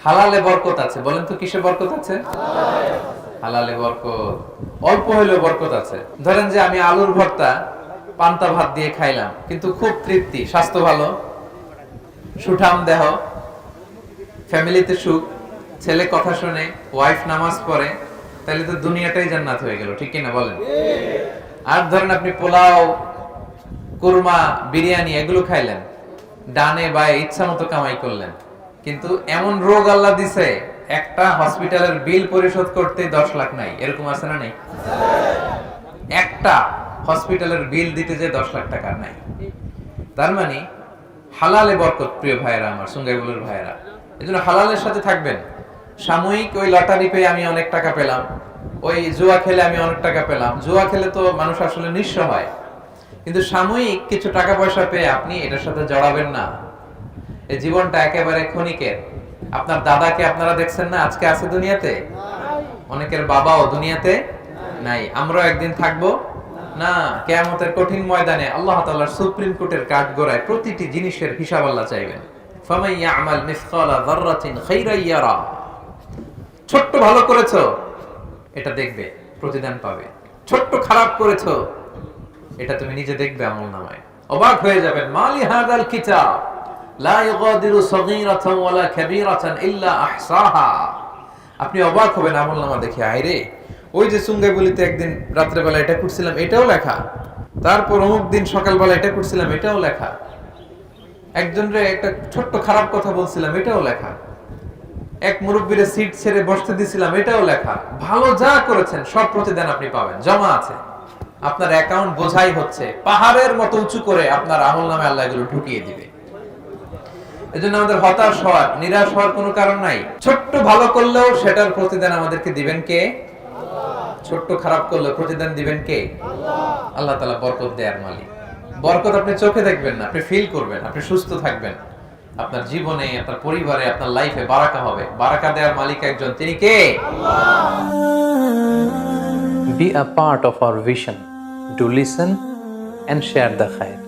হালালে বরকত আছে। বলেন তো কিসে বরকত আছে? হালালে বরকত। অল্প হইলেও বরকত আছে। ধরেন যে আমি আলুর ভর্তা পান্তা ভাত দিয়ে খাইলাম, কিন্তু খুব তৃপ্তি, স্বাস্থ্য ভালো, সুঠাম দেহ, ফ্যামিলিতে সুখ, ছেলে কথা শুনে, ওয়াইফ নামাজ পড়ে, তাহলে তো দুনিয়াটাই জান্নাত হয়ে গেল, ঠিক কিনা বলেন? আর ধরেন আপনি পোলাও, কুরমা, বিরিয়ানি এগুলো খাইলেন, ডানে বায়ে ইচ্ছা মতো কামাই করলেন, কিন্তু এমন রোগ আল্লাহ দিছে একটা হসপিটালের বিল পরিশোধ করতে 10 লাখ নাই, এরকম আছে না? নেই? একটা হসপিটালের বিল দিতে যে 10 লাখ টাকা নাই। তার মানে হালালে বরকত, প্রিয় ভাইয়েরা আমার, সুঙ্গাইবুলের ভাইয়েরা। এজন্য হালালের সাথে থাকবেন। সাময়িক ওই লটারি পেয়ে আমি অনেক টাকা পেলাম, ওই জুয়া খেলে আমি অনেক টাকা পেলাম, জুয়া খেলে তো মানুষ আসলে নিঃস্ব হয়, কিন্তু সাময়িক কিছু টাকা পয়সা পেয়ে আপনি এটার সাথে জড়াবেন না। এই জীবনটা একেবারে ক্ষণিকের। আপনার দাদাকে আপনারা দেখছেন না, আজকে আছে দুনিয়াতে, অনেকের বাবাও দুনিয়াতে নাই। আমরাও একদিন থাকবো না। কিয়ামতের কঠিন ময়দানে আল্লাহ তাআলার সুপ্রিম কোর্টের কাঠগড়ায় প্রতিটি জিনিসের হিসাব আল্লাহ চাইবেন। ফামান ইয়ামাল মিসকালা যাররাতিন খাইরান ইয়ারা। ছোট্ট ভালো করেছো, এটা দেখবে, প্রতিদান পাবে। ছোট্ট খারাপ করেছো, এটা তুমি নিজে দেখবে আমলনামায়। অবাক হয়ে যাবেন, মালি হাযাল কিতাব লা ইগাদিরু সগীরাতান ওয়ালা কাবীরাতান ইল্লা আহসাহা। আপনি অবাক হবেন আমলনামা দেখে। আইরে, ওই যে সুঙ্গাইবুলিতে একদিন রাত্রেবেলা এটা করছিলাম, এটাও লেখা। তারপর অমুক দিন সকালবেলা এটা করছিলাম, এটাও লেখা। একজনরে একটা ছোট্ট খারাপ কথা বলছিলাম, এটাও লেখা। এক মুরব্বীরে সিট ছেড়ে বসতে দিছিলাম, এটাও লেখা। ভালো যা করেছেন সব প্রতিদান আপনি পাবেন, জমা আছে। আপনার অ্যাকাউন্ট বোঝাই হচ্ছে, পাহাড়ের মতো উঁচু করে আপনার আমলনামায় আল্লাহ এগুলো ঢুকিয়ে দিবে। এজন্য আমাদের হতাশ হওয়ার, নিরাশ হওয়ার কোনো কারণ নাই। ছোট্ট ভালো করলেও সেটার প্রতিদান আমাদেরকে দিবেন কে? ছোট্ট খারাপ করলে প্রতিদান দিবেন কে? আল্লাহ তাআলা বরকত দেয়ার মালিক। বরকত আপনি চোখে দেখবেন না, আপনি ফিল করবেন। আপনি সুস্থ থাকবেন, আপনার জীবনে, আপনার পরিবারে, আপনার লাইফে বারাকা হবে। বারাকা দেওয়ার মালিক একজন, তিনি কে? Be a part of our vision. Do listen and share the khair.